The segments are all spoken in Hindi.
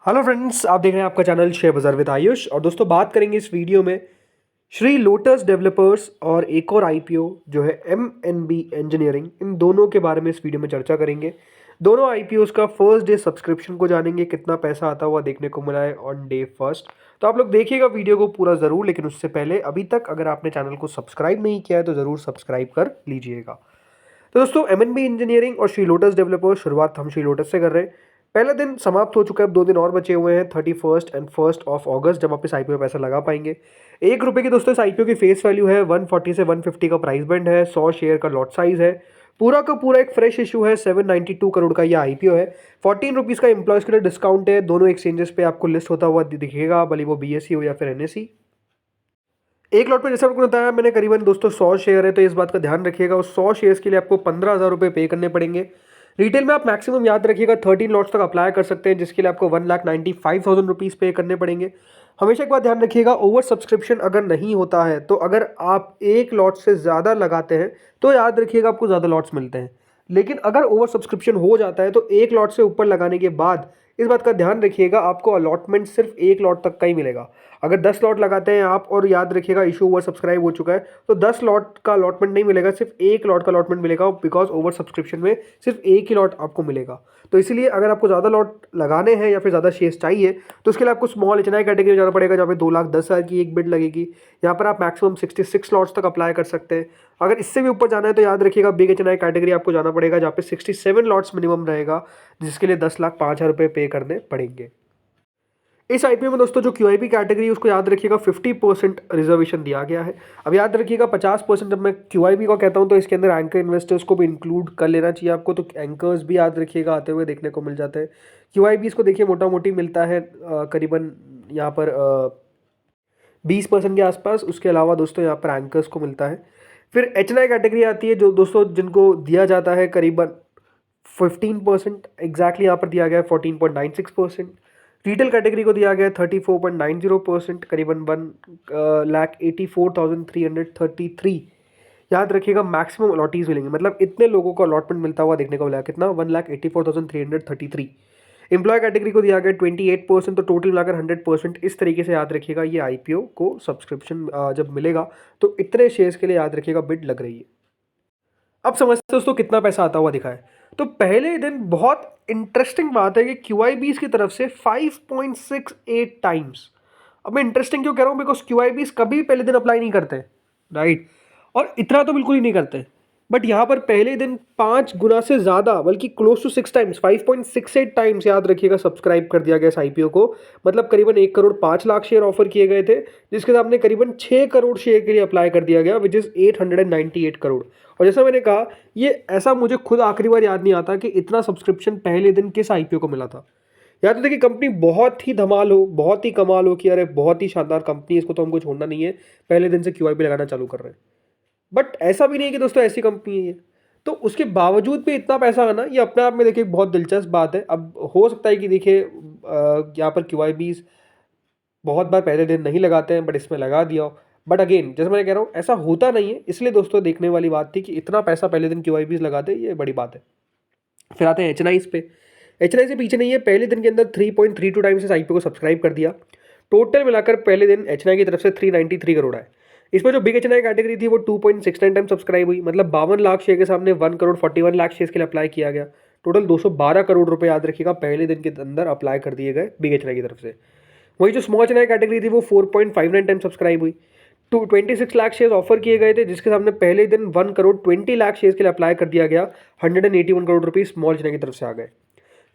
हेलो फ्रेंड्स, आप देख रहे हैं आपका चैनल शेयर बाजार विद आयुष। और दोस्तों बात करेंगे इस वीडियो में श्री लोटस डेवलपर्स और एक और आईपीओ जो है एमएनबी इंजीनियरिंग, इन दोनों के बारे में इस वीडियो में चर्चा करेंगे। दोनों आईपीओस का फर्स्ट डे सब्सक्रिप्शन को जानेंगे, कितना पैसा आता हुआ देखने को मिला है ऑन डे फर्स्ट। तो आप लोग देखिएगा वीडियो को पूरा ज़रूर, लेकिन उससे पहले अभी तक अगर आपने चैनल को सब्सक्राइब नहीं किया है तो ज़रूर सब्सक्राइब कर लीजिएगा। तो दोस्तों एमएनबी इंजीनियरिंग और श्री लोटस डेवलपर्स, शुरुआत हम श्री लोटस से कर रहे हैं। पहला दिन समाप्त हो चुका है, अब 2 दिन और बचे हुए हैं, 31 एंड 1 अगस्त, जब आप इस आईपीओ में पैसा लगा पाएंगे। ₹1 की दोस्तों इस आईपीओ की फेस वैल्यू है, 140 से 150 का प्राइस बैंड है, 100 शेयर का लॉट साइज है। पूरा का पूरा एक फ्रेश इशू है, 792 करोड़ का ये आईपीओ है। ₹14 का एम्प्लॉयज़ के लिए डिस्काउंट है। दोनों एक्सचेंजेस पे आपको लिस्ट होता हुआ दिखेगा, भले वो बीएसई हो या फिर एनएसई। एक लॉट पे जैसे आपको बताया मैंने, करीबन दोस्तों 100 शेयर है, तो इस बात का ध्यान रखिएगा उस 100 शेयर्स के लिए आपको ₹15,000 पे करने पड़ेंगे। रिटेल में आप मैक्सिमम याद रखिएगा 13 लॉट्स तक अप्लाई कर सकते हैं, जिसके लिए आपको ₹1,95,000 पे करने पड़ेंगे। हमेशा एक बात ध्यान रखिएगा, ओवर सब्सक्रिप्शन अगर नहीं होता है तो अगर आप एक लॉट से ज़्यादा लगाते हैं तो याद रखिएगा आपको ज़्यादा लॉट्स मिलते हैं। लेकिन अगर ओवर सब्सक्रिप्शन हो जाता है तो एक लॉट से ऊपर लगाने के बाद इस बात का ध्यान रखिएगा, आपको अलॉटमेंट सिर्फ एक लॉट तक का ही मिलेगा। अगर 10 लॉट लगाते हैं आप और याद रखिएगा इशू ओवर सब्सक्राइब हो चुका है तो 10 लॉट का अलॉटमेंट नहीं मिलेगा, सिर्फ एक लॉट का अलॉटमेंट मिलेगा, बिकॉज ओवर सब्सक्रिप्शन में सिर्फ एक ही लॉट आपको मिलेगा। तो इसीलिए अगर आपको ज़्यादा लॉट लगाने हैं या फिर ज़्यादा शेयर्स चाहिए तो उसके लिए आपको स्मॉल एचएनआई कैटेगरी में जाना पड़ेगा, जहाँ पे 2,10,000 की एक बिड लगेगी। यहाँ पर आप मैक्सिमम 66 लॉट्स तक अप्लाई कर सकते हैं। अगर इससे भी ऊपर जाना है तो याद रखिएगा बिग एचएनआई कैटेगरी आपको जाना पड़ेगा, जहाँ पे 67 लॉट्स मिनिमम रहेगा, जिसके लिए ₹10,05,000 पे करने पड़ेंगे। इस आईपीओ में दोस्तों जो क्यूआईपी कैटेगरी है उसको याद रखिएगा 50% रिजर्वेशन दिया गया है। अब याद रखिएगा 50%, जब मैं क्यूआईपी का कहता हूं तो इसके अंदर एंकर इन्वेस्टर्स को भी इंक्लूड कर लेना चाहिए आपको, तो एंकर्स भी याद रखिएगा आते हुए देखने को मिल जाते हैं। क्यूआईपी इसको देखिए मोटा मोटी मिलता है करीबन यहाँ पर 20% के आसपास। उसके अलावा दोस्तों यहाँ पर एंकर्स को मिलता है। फिर एचएनआई कैटेगरी आती है जो दोस्तों जिनको दिया जाता है करीबन 15%, एग्जैक्टली यहाँ पर दिया गया है 14.96%। रिटेल कैटेगरी को दिया गया है 34.90%, करीबन 1,84,333। याद रखिएगा मैक्सिमम अलॉटीज मिलेंगे, मतलब इतने लोगों को अलॉटमेंट मिलता हुआ देखने को मिला। कितना? 1,84,333। एम्प्लॉय कैटेगरी को दिया गया 28%, तो टोटल मिलाकर 100%। इस तरीके से याद रखिएगा ये आईपीओ को सब्सक्रिप्शन जब मिलेगा तो इतने शेयर्स के लिए याद रखिएगा बिड लग रही है। अब समझते हैं दोस्तों कितना पैसा आता हुआ दिखा है। तो पहले दिन बहुत इंटरेस्टिंग बात है कि क्यूआईबीज की तरफ से 5.68 टाइम्स। अब मैं इंटरेस्टिंग क्यों कह रहा हूँ, बिकॉज क्यूआईबीज कभी पहले दिन अप्लाई नहीं करते, राइट? और इतना तो बिल्कुल ही नहीं करते, बट यहाँ पर पहले दिन 5 गुना से ज़्यादा, बल्कि क्लोज टू 6 टाइम्स, 5.68 टाइम्स याद रखिएगा सब्सक्राइब कर दिया गया इस आईपीओ को। मतलब करीबन 1,05,00,000 शेयर ऑफर किए गए थे, जिसके सामने करीबन 6 करोड़ शेयर के लिए अप्लाई कर दिया गया, विच इज़ 898 करोड़। और जैसा मैंने कहा, ये ऐसा मुझे खुद आखिरी बार याद नहीं आता कि इतना सब्सक्रिप्शन पहले दिन किस आईपीओ को मिला था। या तो देखिए कंपनी बहुत ही धमाल हो, बहुत ही कमाल हो कि अरे बहुत ही शानदार कंपनी, इसको तो हमको छोड़ना नहीं है, पहले दिन से क्यूआईपी लगाना चालू कर रहे हैं। बट ऐसा भी नहीं है कि दोस्तों ऐसी कंपनी है ये। तो उसके बावजूद भी इतना पैसा आना, ये अपने आप में देखिए बहुत दिलचस्प बात है। अब हो सकता है कि देखिए यहाँ पर क्यूआईबीज बहुत बार पहले दिन नहीं लगाते हैं, बट इसमें लगा दिया हो। बट अगेन जैसे मैं कह रहा हूँ ऐसा होता नहीं है, इसलिए दोस्तों देखने वाली बात थी कि इतना पैसा पहले दिन क्यूआईबीज लगाते, ये बड़ी बात है। फिर आते हैं एचएनआईज पे। एचएनआई से पीछे नहीं है, पहले दिन के अंदर 3.32 टाइम्स इस आईपीओ को सब्सक्राइब कर दिया। टोटल मिलाकर पहले दिन एचएनआई की तरफ से 393 करोड़ है। इसमें जो बिग एचएनआई कैटेगरी थी वो 2.69 टाइम सब्सक्राइब हुई, मतलब 52 लाख शेयर के सामने 1,41,00,000 शेयर के लिए अप्लाई किया गया। टोटल 212 करोड़ रुपए याद रखिएगा पहले दिन के अंदर अप्लाई कर दिए गए बिग एचएनआई की तरफ से। वही जो स्मॉल एचएनआई कैटेगरी थी वो 4.59 टाइम सब्सक्राइब हुई। 26 लाख शेयर ऑफर किए गए थे, जिसके सामने पहले दिन 1,20,00,000 शेयर के लिए अप्लाई कर दिया गया। 181 करोड़ रुपये स्मॉल एचएनआई की तरफ से आ गए।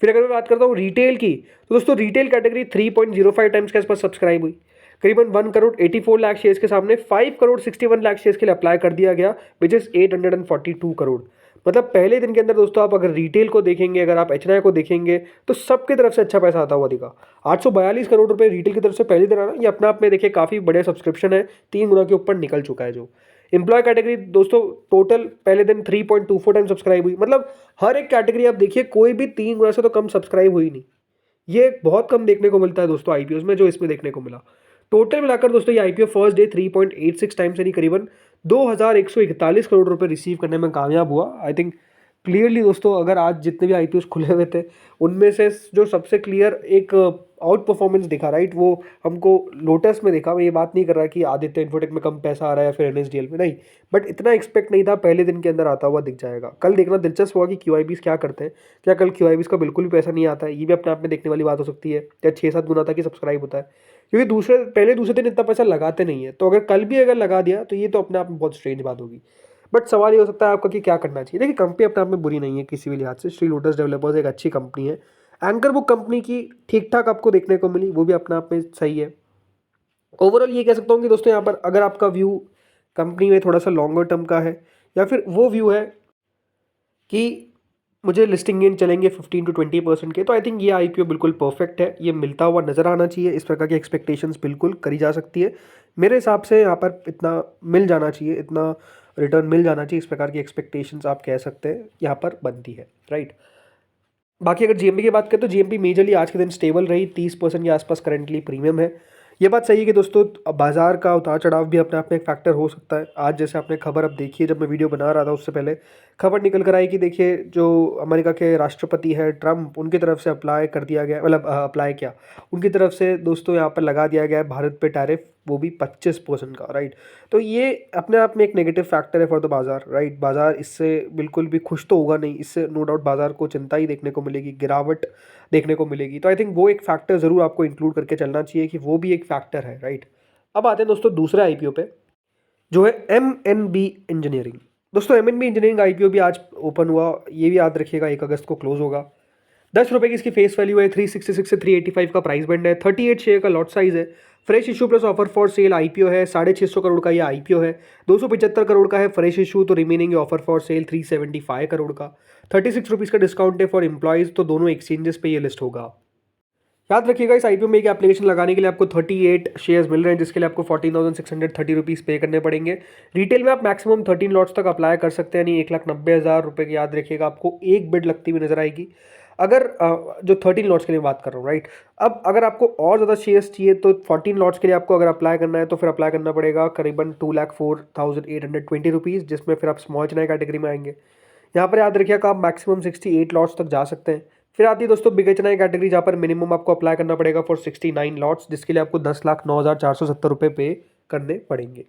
फिर अगर मैं बात करता हूँ रिटेल की, तो दोस्तों रिटेल कैटेगरी 3.05 टाइम्स के आसपास सब्सक्राइब हुई। करीबन 1,84,00,000 शेयर्स के सामने 5,61,00,000 शेयर्स के लिए अप्लाई कर दिया गया, विच इज़ 842 करोड़। मतलब पहले दिन के अंदर दोस्तों आप अगर रिटेल को देखेंगे, अगर आप एचएनआई को देखेंगे, तो सबकी तरफ से अच्छा पैसा आता हुआ दिखा। 842 करोड़ रुपए रिटेल की तरफ से पहले दिन आना, ये अपने आप में देखिए काफ़ी बढ़िया सब्सक्रिप्शन है, 3 गुना के ऊपर निकल चुका है। जो एम्प्लॉय कैटेगरी दोस्तों टोटल पहले दिन 3.24 टाइम सब्सक्राइब हुई, मतलब हर एक कैटेगरी आप देखिए कोई भी 3 गुना से तो कम सब्सक्राइब हुई नहीं। ये बहुत कम देखने को मिलता है दोस्तों आईपीओ में, जो इसमें देखने को मिला। टोटल मिलाकर दोस्तों ये आईपीओ फर्स्ट डे 3.86 टाइम्स यानी करीबन 2,141 करोड़ रुपए रिसीव करने में कामयाब हुआ। आई थिंक क्लियरली दोस्तों अगर आज जितने भी आईपीओ खुले हुए थे उनमें से जो सबसे क्लियर एक आउट परफॉर्मेंस दिखा, राइट, वो हमको लोटस में दिखा। मैं ये बात नहीं कर रहा कि आदित्य इन्फोटेक में कम पैसा आ रहा है या फिर एनएसडीएल में, नहीं, बट इतना एक्सपेक्ट नहीं था, पहले दिन के अंदर आता हुआ दिख जाएगा। कल देखना दिलचस्प हुआ कि क्यूआईबीज क्या करते हैं। क्या कल क्यूआईबीज का बिल्कुल भी पैसा नहीं आता है, ये भी अपने आप में देखने वाली बात हो सकती है। क्या 6-7 गुना तक ही सब्सक्राइब होता है, क्योंकि पहले दूसरे दिन इतना पैसा लगाते नहीं है। तो अगर कल भी अगर लगा दिया तो ये तो अपने आप में बहुत स्ट्रेंज बात होगी। बट सवाल ये हो सकता है आपका कि क्या करना चाहिए। देखिए, कंपनी अपने आप में बुरी नहीं है किसी भी लिहाज से। श्री लोटस डेवलपर्स एक अच्छी कंपनी है। एंकर बुक कंपनी की ठीक ठाक आपको देखने को मिली, वो भी अपने आप में सही है। ओवरऑल ये कह सकता हूँ कि दोस्तों यहाँ पर अगर आपका व्यू कंपनी में थोड़ा सा लॉन्गर टर्म का है, या फिर वो व्यू है कि मुझे लिस्टिंग गेन चलेंगे 15 to 20% के, तो आई थिंक ये आईपीओ बिल्कुल परफेक्ट है। ये मिलता हुआ नज़र आना चाहिए। इस प्रकार की एक्सपेक्टेशंस बिल्कुल करी जा सकती है। मेरे हिसाब से यहाँ पर इतना मिल जाना चाहिए, इतना रिटर्न मिल जाना चाहिए, इस प्रकार की एक्सपेक्टेशंस आप कह सकते हैं यहाँ पर बनती है, राइट। बाकी अगर जीएमपी की बात करें तो जीएमपी मेजरली आज के दिन स्टेबल रही, 30% के आसपास करंटली प्रीमियम है। ये बात सही है कि दोस्तों बाजार का उतार चढ़ाव भी अपने आप में एक फैक्टर हो सकता है। आज जैसे आपने खबर अब देखी है, जब मैं वीडियो बना रहा था उससे पहले खबर निकल कर आई कि देखिए जो अमेरिका के राष्ट्रपति है ट्रम्प, उनकी तरफ से अप्लाई कर दिया गया, मतलब अप्लाई क्या, उनकी तरफ से दोस्तों यहाँ पर लगा दिया गया है भारत पे टैरिफ, वो भी 25% का, राइट। तो ये अपने आप में एक नेगेटिव फैक्टर है फॉर द बाजार, राइट। बाजार इससे बिल्कुल भी खुश तो होगा नहीं, इससे नो डाउट बाजार को चिंता ही देखने को मिलेगी, गिरावट देखने को मिलेगी। तो आई थिंक वो एक फैक्टर ज़रूर आपको इंक्लूड करके चलना चाहिए कि वो भी एक फैक्टर है, राइट। अब आते हैं दोस्तों दूसरे आईपीओ पे, जो है एमएनबी इंजीनियरिंग। दोस्तों एमएनबी इंजीनियरिंग आईपीओ भी आज ओपन हुआ, ये भी याद रखिएगा 1 अगस्त को क्लोज होगा। 10 रुपये की इसकी फेस वैल्यू है, 366 से 385 का प्राइस बैंड है, 38 शेयर का लॉट साइज है, fresh issue plus offer for sale IPO है, 650 करोड़ का ये आईपीओ है, 275 करोड़ का है फ्रेश इशू, तो remaining offer for sale 375 crore का, 36 रुपीज़ का डिस्काउंट है फॉर एम्प्लॉयज़, तो दोनों एक्सचेंजेस पे ये लिस्ट होगा। याद रखिएगा इस आईपीओ में एक एप्लीकेशन लगाने के लिए आपको 38 शेयर्स मिल रहे हैं, जिसके लिए आपको 14,630 रुपीज़ पे करने पड़ेंगे। रिटेल में आप मैक्सिमम 13 लॉट्स तक अप्लाई कर सकते हैं, यानी 1,90,000 रुपये की याद रखिएगा आपको एक बिड लगती हुई नजर आएगी, अगर जो 13 लॉट्स के लिए बात कर रहा हूँ, राइट। अब अगर आपको और ज़्यादा शेयर्स चाहिए तो 14 लॉट्स के लिए आपको अगर अप्लाई करना है तो फिर अप्लाई करना पड़ेगा करीबन 2,04,820 रुपीज़, जिसमें फिर आप स्मॉल चेन्नई कैटेगरी में आएंगे। यहाँ पर याद रखिएगा आप मैक्सिमम 68 लॉट्स तक जा सकते हैं। फिर आती है दोस्तों बिग चेन्नई कैटेगरी, जहाँ पर मिनिमम आपको अप्लाई करना पड़ेगा फॉर 69 लॉट्स, जिसके लिए आपको 10,09,470 रुपये पे करने पड़ेंगे।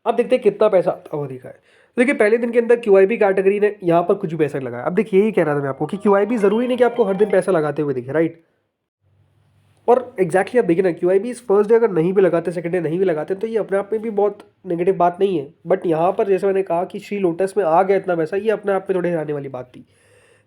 अब देखते हैं कितना पैसा आता हुआ दिखा है। देखिए पहले दिन के अंदर क्यूआईबी कैटेगरी ने यहाँ पर कुछ भी पैसा लगाया। अब देखिए यही कह रहा था मैं आपको कि क्यूआईबी जरूरी नहीं कि आपको हर दिन पैसा लगाते हुए दिखे, राइट। और एग्जैक्टली आप देखिए ना, क्यूआईबी इस फर्स्ट डे अगर नहीं भी लगाते, सेकंड डे नहीं भी लगाते, तो ये अपने आप में भी बहुत नेगेटिव बात नहीं है। बट यहाँ पर जैसे मैंने कहा कि श्री लोटस में आ गया इतना पैसा, ये अपने आप में थोड़ी हैरानी वाली बात थी।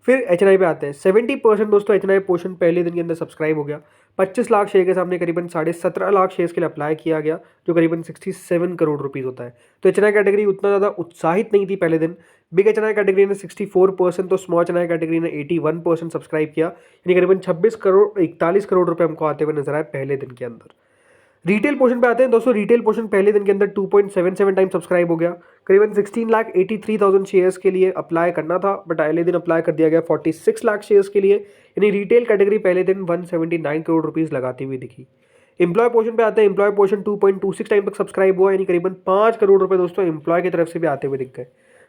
फिर एचएनआई पे आते हैं। 70% दोस्तों एचएनआई पोर्शन पहले दिन के अंदर सब्सक्राइब हो गया। 25 लाख शेयर के सामने करीबन 17.5 लाख शेयर्स के लिए अप्लाई किया गया, जो करीबन 67 करोड़ रुपीज़ होता है। तो एचएनआई कैटेगरी उतना ज़्यादा उत्साहित नहीं थी पहले दिन। बिग एचएनआई कैटेगरी ने 64%, तो स्मॉल एचएनआई कैटेगरी ने 81% सब्सक्राइब किया, यानी करीबन 41 करोड़ रुपये हमको आते हुए नजर आए पहले दिन के अंदर। रिटेल पोर्शन पे आते हैं दोस्तों। रिटेल पोर्शन पहले दिन के अंदर 2.77 टाइम सब्सक्राइब हो गया, करीबन 16,83,000 शेयर्स के लिए अप्लाई करना था, बट अगले दिन अप्लाई कर दिया गया 46 लाख शेयर्स के लिए, यानी रिटेल कैटेगरी पहले दिन 179 करोड़ रुपीज़ लगाती हुई दिखी। एम्प्लॉय पोर्शन पे आते हैं। एम्प्लॉय पोर्शन 2.26 टाइम तक सब्सक्राइब हुआ, यानी करीबन 5 करोड़ रुपये दोस्तों एम्प्लॉय की तरफ से भी आते हुए दिख गए।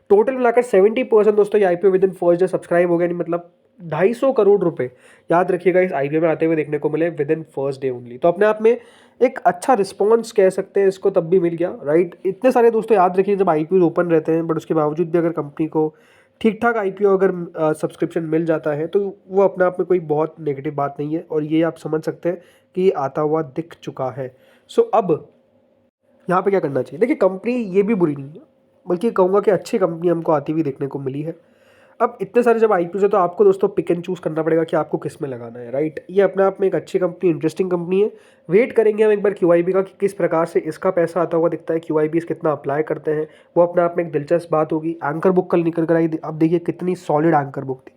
टोटल मिलाकर 70% दोस्तों ये IPO with in first day subscribe हो गया, यानी मतलब 250 करोड़ रुपए याद रखिएगा इस आईपीओ में आते हुए देखने को मिले with in first day only. तो अपने आप में एक अच्छा रिस्पॉन्स कह सकते हैं इसको, तब भी मिल गया, राइट। इतने सारे दोस्तों याद रखिए जब आईपीओ ओपन रहते हैं, बट उसके बावजूद भी अगर कंपनी को ठीक ठाक आईपीओ अगर सब्सक्रिप्शन मिल जाता है तो वो अपने आप में कोई बहुत नेगेटिव बात नहीं है, और ये आप समझ सकते हैं कि ये आता हुआ दिख चुका है। सो अब यहाँ पे क्या करना चाहिए। देखिए कंपनी ये भी बुरी नहीं है, बल्कि कहूँगा कि अच्छी कंपनी हमको आती हुई देखने को मिली है। अब इतने सारे जब आईपीओ है तो आपको दोस्तों पिक एंड चूज़ करना पड़ेगा कि आपको किस में लगाना है, राइट। ये अपने आप में एक अच्छी कंपनी, इंटरेस्टिंग कंपनी है। वेट करेंगे हम एक बार क्यूआईबी का कि किस प्रकार से इसका पैसा आता हुआ दिखता है, क्यूआईबी कितना अप्लाई करते हैं, वो अपने आप में एक दिलचस्प बात होगी। एंकर बुक कल निकल कर आई, अब देखिए कितनी सॉलिड एंकर बुक थी,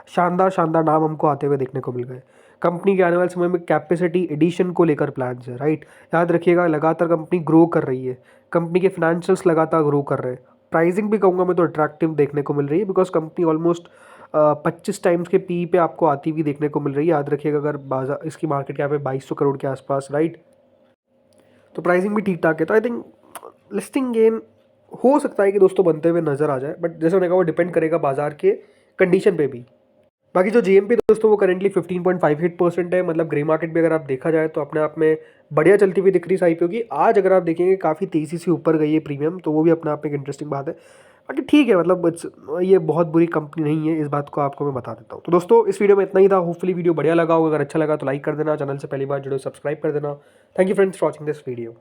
शानदार शानदार नाम हमको आते हुए देखने को मिल गए। कंपनी के आने वाले समय में कैपेसिटी एडिशन को लेकर प्लान्स है, राइट। याद रखिएगा लगातार कंपनी ग्रो कर रही है, कंपनी के फाइनेंशियल्स लगातार ग्रो कर रहे हैं। प्राइसिंग भी कहूँगा मैं तो अट्रैक्टिव देखने को मिल रही है, बिकॉज कंपनी ऑलमोस्ट 25 टाइम्स के पी पे आपको आती हुई देखने को मिल रही है। याद रखिएगा अगर बाजार इसकी मार्केट कैप है 2200 करोड़ के आसपास, राइट। तो प्राइसिंग भी ठीक ठाक है। तो आई थिंक लिस्टिंग गेन हो सकता है कि दोस्तों बनते हुए नज़र आ जाए, बट जैसे मैंने कहा वो डिपेंड करेगा बाजार के कंडीशन पे भी। बाकी जो जीएमपी दोस्तों वो करेंटली 15.58% है, मतलब ग्रे मार्केट भी अगर आप देखा जाए तो अपने आप में बढ़िया चलती हुई दिख रही है आईपीओ की। आज अगर आप देखेंगे काफ़ी तेज़ी से ऊपर गई है प्रीमियम, तो वो भी अपने आप में एक इंटरेस्टिंग बात है। बाकी ठीक है, मतलब ये बहुत बुरी कंपनी नहीं है, इस बात को आपको मैं बता देता हूँ। तो दोस्तों इस वीडियो में इतना ही था। होपफुली वीडियो बढ़िया लगा होगा। अगर अच्छा लगा तो लाइक कर देना, चैनल से पहली बार जुड़े सब्सक्राइब कर देना। Thank you friends for watching this video.